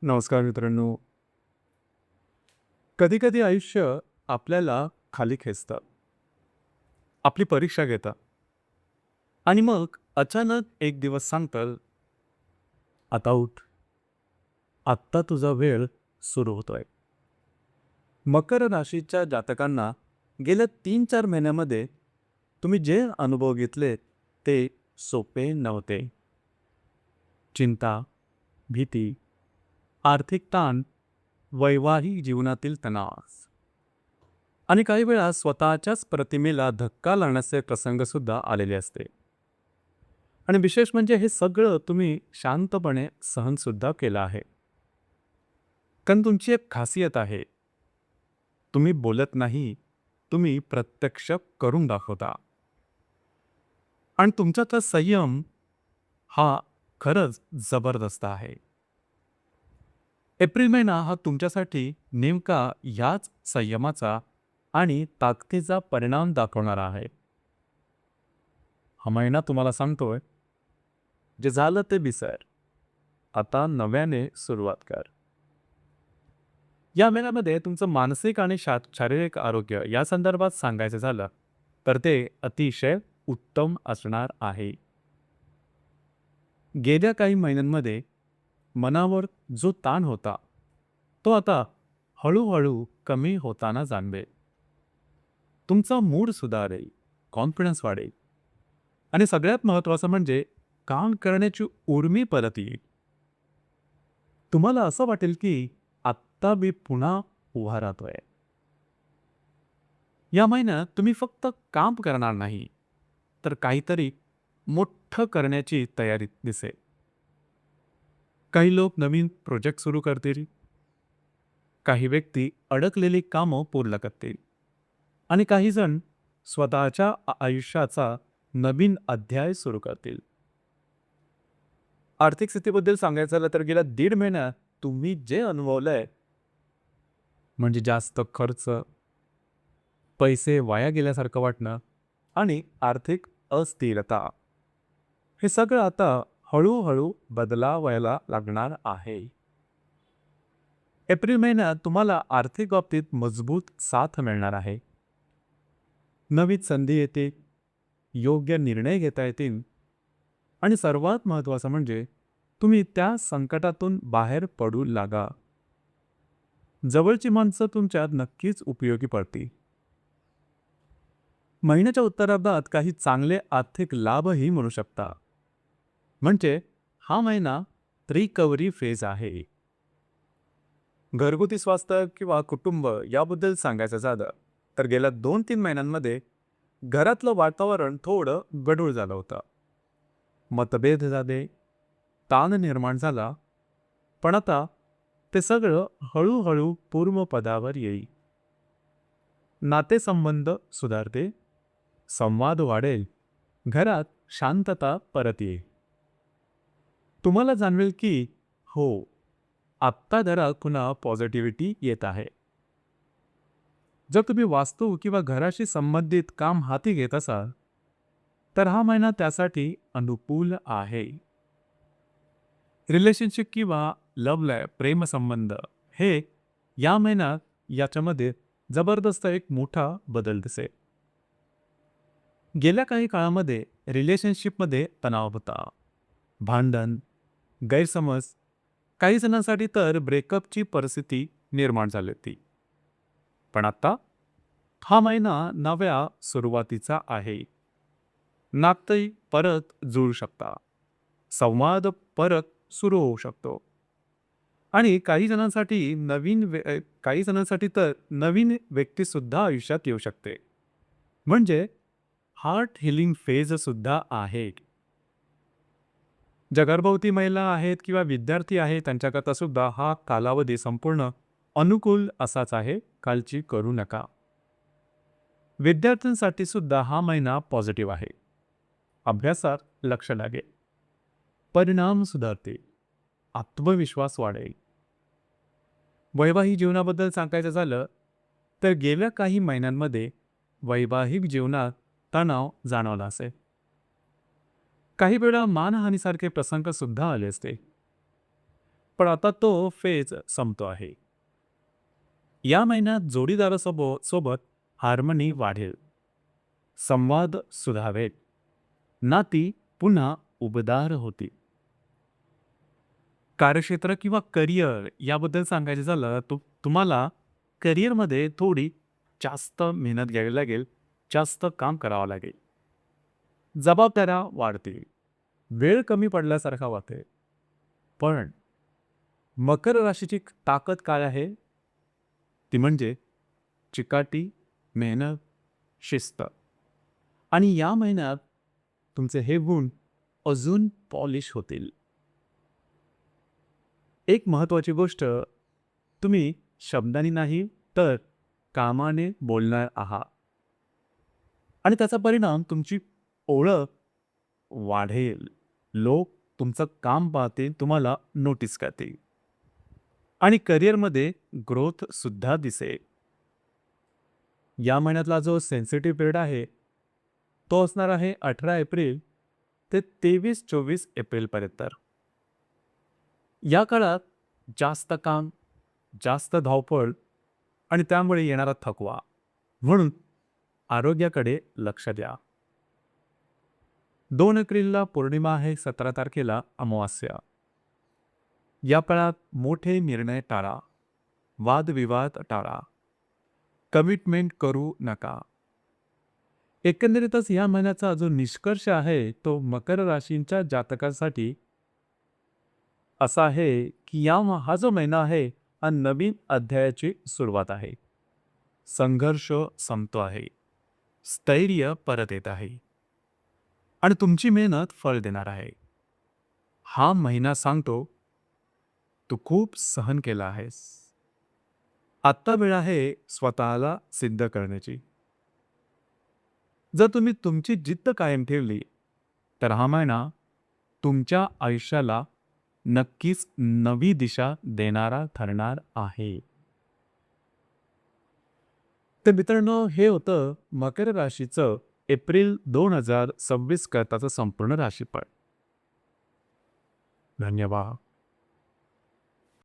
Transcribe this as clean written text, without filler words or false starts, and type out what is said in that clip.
नमस्कार मित्रांनो. कधी-कधी आयुष्य आपल्याला खाली खेचतं. आपली परीक्षा घेतं आणि मग अचानक एक दिवस सांगतं, "आता उठ. आत्ता तुझा वेळ सुरू होतोय." मकर राशीच्या जातकांना गेल्या 3-4 महिन्यामध्ये तुम्ही जे अनुभव घेतले ते सोपे नव्हते. चिंता, भीती, आर्थिक ताण, वैवाहिक जीवनातील तणाव आणि काही वेळा स्वतःच्याच प्रतिमेला धक्का लागण्याचे प्रसंगसुद्धा आलेले असते. आणि विशेष म्हणजे हे सगळं तुम्ही शांतपणे सहनसुद्धा केलं आहे. कारण तुमची एक खासियत आहे. तुम्ही बोलत नाही, तुम्ही प्रत्यक्ष करून दाखवता. आणि तुमच्यातला संयम हा खरंच जबरदस्त आहे. एप्रिल महिना हा तुमच्यासाठी नेमका याच संयमाचा आणि ताकदीचा परिणाम दाखवणारा आहे. हा महिना तुम्हाला सांगतोय, जे झालं ते विसर. आता नव्याने सुरुवात कर. या महिन्यामध्ये तुमचं मानसिक आणि शारीरिक आरोग्य या संदर्भात सांगायचं झालं, तर ते अतिशय उत्तम असणार आहे. गेल्या काही महिन्यांमध्ये मनावर जो ताण होता, तो आता हळूहळू कमी होताना जाणवेल. तुमचा मूड सुधारेल, कॉन्फिडन्स वाढेल आणि सगळ्यात महत्त्वाचं म्हणजे काम करण्याची उर्मी परत येईल. तुम्हाला असं वाटेल की आत्ता मी पुन्हा उभा राहतोय. या महिन्यात तुम्ही फक्त काम करणार नाही, तर काहीतरी मोठं करण्याची तयारी दिसेल. काही लोक नवीन प्रोजेक्ट सुरू करतील, काही व्यक्ती अडकलेली कामं पूर्ण करतील आणि काही जण स्वतःच्या आयुष्याचा नवीन अध्याय सुरू करतील. आर्थिक स्थितीबद्दल सांगायचं झालं तर गेल्या 1.5 महिन्यात तुम्ही जे अनुभवलंय, म्हणजे जास्त खर्च, पैसे वाया गेल्यासारखं वाटणं आणि आर्थिक अस्थिरता, हे सगळं आता हळूहळू बदलावायला लागणार आहे. एप्रिल महिन्यात तुम्हाला आर्थिक बाबतीत मजबूत साथ मिळणार आहे. नवीन संधी येते, योग्य निर्णय घेता येतील आणि सर्वात महत्त्वाचं म्हणजे तुम्ही त्या संकटातून बाहेर पडू लागा. जवळची माणसं तुमच्यात नक्कीच उपयोगी पडतील. महिन्याच्या उत्तरार्धात काही चांगले आर्थिक लाभही मिळू शकता. म्हणजे हा महिना रिकव्हरी फेज आहे. घरगुती स्वास्थ्य किंवा कुटुंब याबद्दल सांगायचं झालं, तर गेल्या 2-3 महिन्यांमध्ये घरातलं वातावरण थोडं गढूळ झालं होतं. मतभेद झाले, ताण निर्माण झाला, पण आता ते सगळं हळूहळू पूर्वपदावर येईल. नातेसंबंध सुधारते, संवाद वाढेल, घरात शांतता परत येईल. तुम्हाला जाणवेल की हो, आत्ता जरा पुन्हा पॉझिटिव्हिटी येत आहे. जर तुम्ही वास्तू किंवा घराशी संबंधित काम हाती घेत असाल, तर हा महिना त्यासाठी अनुकूल आहे. रिलेशनशिप किंवा लव्ह लाईफ प्रेमसंबंध हे या महिन्यात याच्यामध्ये जबरदस्त एक मोठा बदल दिसेल. गेल्या काही काळामध्ये रिलेशनशिपमध्ये तणाव होता, भांडण, गैरसमज, काही जणांसाठी तर ब्रेकअपची परिस्थिती निर्माण झाली होती. पण आता हा महिना नव्या सुरुवातीचा आहे. नातं परत जुळू शकता, संवाद परत सुरू होऊ शकतो आणि काही जणांसाठी तर नवीन व्यक्तीसुद्धा आयुष्यात येऊ शकते. म्हणजे हार्ट हिलिंग फेज सुद्धा आहे. ज्या गर्भवती महिला आहेत किंवा विद्यार्थी आहेत त्यांच्याकरता सुद्धा हा कालावधी संपूर्ण अनुकूल असाच आहे. काळजी करू नका. विद्यार्थ्यांसाठी सुद्धा हा महिना पॉझिटिव्ह आहे. अभ्यासात लक्ष लागेल, परिणाम सुधारतील, आत्मविश्वास वाढेल. वैवाहिक जीवनाबद्दल सांगायचं झालं, तर गेल्या काही महिन्यांमध्ये वैवाहिक जीवनात तणाव जाणवला असेल. काही वेळा मानहानीसारखे प्रसंग सुद्धा आले असते. पण आता तो फेज संपतो आहे. या महिन्यात जोडीदारासोबत हार्मनी वाढेल, संवाद सुधारेल, नाती पुन्हा उबदार होतील. कार्यक्षेत्र किंवा करिअर याबद्दल सांगायचं झालं तुम्हाला करिअरमध्ये थोडी जास्त मेहनत घ्यावी लागेल, जास्त काम करावं लागेल. जबाबदाऱ्या वाढतील, वेळ कमी पडल्यासारखा वाटेल. पण मकर राशीची ताकद काय आहे? ती म्हणजे चिकाटी, मेहनत, शिस्त. आणि या महिन्यात तुमचे हे गुण अजून पॉलिश होतील. एक महत्त्वाची गोष्ट, तुम्ही शब्दांनी नाही तर कामाने बोलणार आहात आणि त्याचा परिणाम तुमची ओळख वाढेल. लोक तुमचं काम पाहतील, तुम्हाला नोटीस करतील आणि करिअरमध्ये ग्रोथ सुद्धा दिसेल. या महिन्यातला जो सेन्सिटिव्ह पिरियड आहे तो असणार आहे 18 एप्रिल ते 23-24 एप्रिलपर्यंत. या काळात जास्त काम, जास्त धावपळ आणि त्यामुळे येणारा थकवा. म्हणून आरोग्याकडे लक्ष द्या. 2 एप्रिलला पौर्णिमा आहे, 17 तारखेला अमावास्या. या काळात मोठे निर्णय टाळा, वादविवाद टाळा, कमिटमेंट करू नका. एकंदरीतच या महिन्याचा जो निष्कर्ष आहे तो मकर राशींच्या जातकांसाठी असा आहे की हा जो महिना आहे हा नवीन अध्यायाची सुरुवात आहे. संघर्ष संपतो आहे, स्थैर्य परत येत आहे आणि तुमची मेहनत फळ देणार आहे. हा महिना सांगतो तू खूप सहन केला आहेस. आत्ता वेळ आहे स्वतःला सिद्ध करण्याची. जर तुम्ही तुमची जिद्द कायम ठेवली तर हा महिना तुमच्या आयुष्याला नक्कीच नवी दिशा देणारा ठरणार आहे. तर मित्रांनो, हे होतं मकर राशीचं एप्रिल 2026 करताचं संपूर्ण राशीफळ. धन्यवाद.